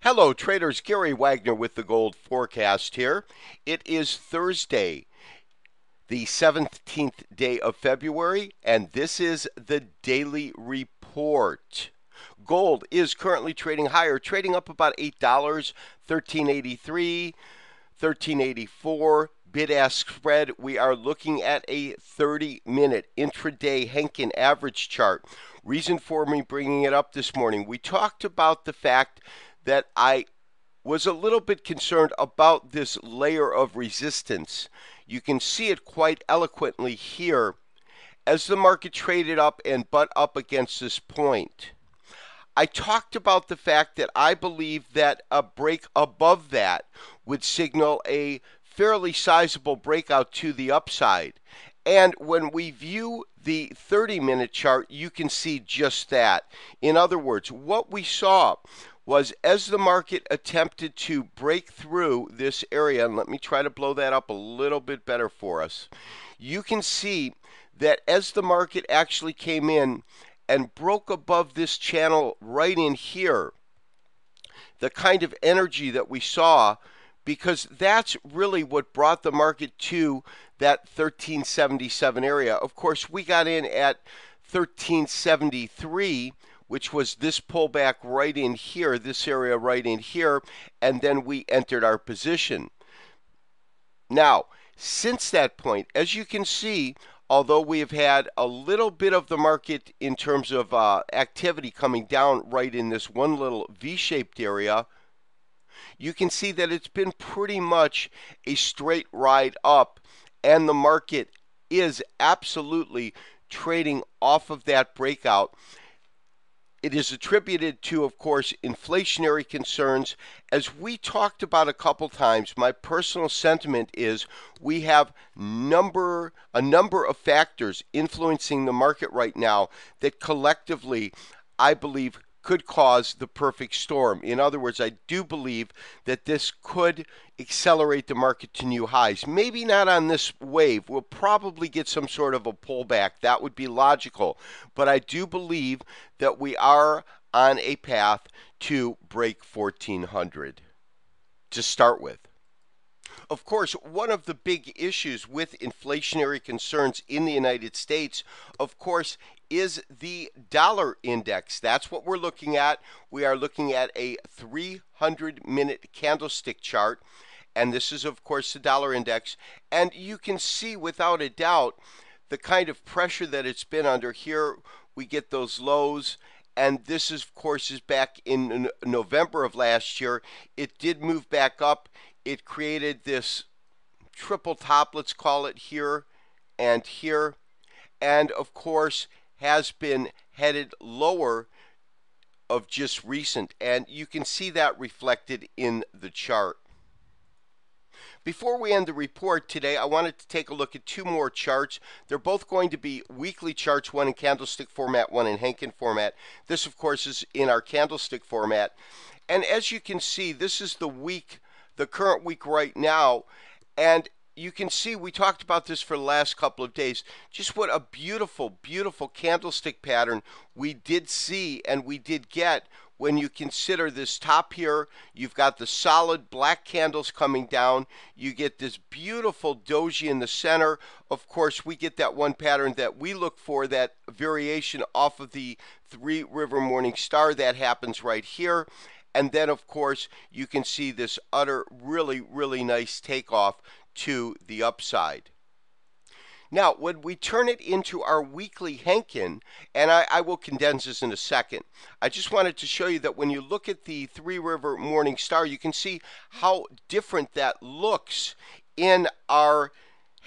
Hello, traders. Gary Wagner with the Gold Forecast here. It is Thursday, the 17th day of February, and this is the Daily Report. Gold is currently trading higher, trading up about $8, 1383, 1384. Bid-ask spread, we are looking at a 30-minute intraday Henkin average chart. Reason for me bringing it up this morning, we talked about the fact that I was a little bit concerned about this layer of resistance. You can see it quite eloquently here as the market traded up and butt up against this point. I talked about the fact that I believe that a break above that would signal a fairly sizable breakout to the upside. And when we view the 30-minute chart, you can see just that. In other words, what we saw was as the market attempted to break through this area, and let me try to blow that up a little bit better for us, you can see that as the market actually came in and broke above this channel right in here, the kind of energy that we saw, because that's really what brought the market to that 1377 area. Of course, we got in at 1373, which was this pullback right in here, this area right in here, and then we entered our position. Now, since that point, as you can see, although we have had a little bit of the market in terms of activity coming down right in this one little V-shaped area, you can see that it's been pretty much a straight ride up, and the market is absolutely trading off of that breakout. It is attributed to, of course, inflationary concerns. As we talked about a couple times, my personal sentiment is we have a number of factors influencing the market right now that collectively, I believe, could cause the perfect storm. In other words, I do believe that this could accelerate the market to new highs. Maybe not on this wave. We'll probably get some sort of a pullback. That would be logical. But I do believe that we are on a path to break 1400 to start with. Of course, one of the big issues with inflationary concerns in the United States, of course, is the dollar index. That's what we're looking at. We are looking at a 300-minute candlestick chart, and this is, of course, the dollar index. And you can see without a doubt the kind of pressure that it's been under. Here we get those lows, and this, is, of course, is back in November of last year. It did move back up. It created this triple top, let's call it, here and here, and of course has been headed lower of just recent, and you can see that reflected in the chart. Before we end the report today, I wanted to take a look at two more charts. They're both going to be weekly charts, one in candlestick format, one in Henkin format. This, of course, is in our candlestick format. And as you can see, this is the current week right now, and you can see we talked about this for the last couple of days, just what a beautiful, beautiful candlestick pattern we did see and we did get when you consider this top here. You've got the solid black candles coming down. You get this beautiful doji in the center. Of course, we get that one pattern that we look for, that variation off of the Three River Morning Star. That happens right here. And then, of course, you can see this utter, really, really nice takeoff to the upside. Now, when we turn it into our weekly Henkin, and I will condense this in a second, I just wanted to show you that when you look at the Three River Morning Star, you can see how different that looks in our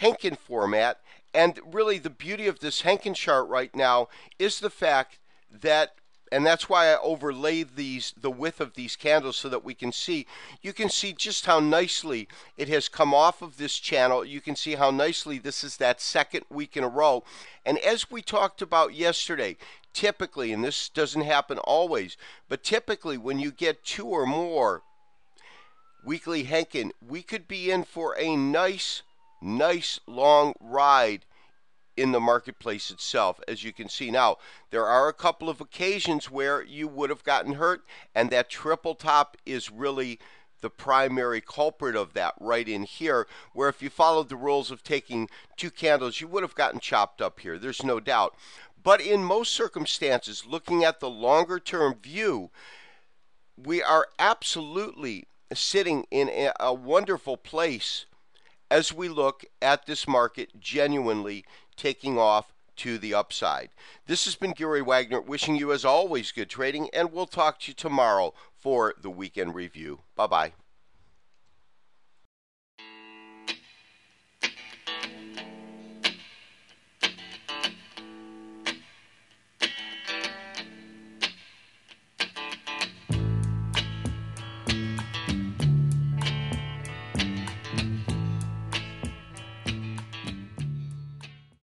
Henkin format. And really, the beauty of this Henkin chart right now is the fact that, and that's why I overlaid the width of these candles so that we can see. You can see just how nicely it has come off of this channel. You can see how nicely this is that second week in a row. And as we talked about yesterday, typically, and this doesn't happen always, but typically when you get two or more weekly Henkin, we could be in for a nice long ride in the marketplace itself, as you can see. Now, there are a couple of occasions where you would have gotten hurt, and that triple top is really the primary culprit of that right in here, where if you followed the rules of taking 2 candles, you would have gotten chopped up here. There's no doubt. But in most circumstances, looking at the longer term view, we are absolutely sitting in a wonderful place as we look at this market genuinely taking off to the upside. This has been Gary Wagner wishing you, as always, good trading, and we'll talk to you tomorrow for the weekend review. Bye-bye.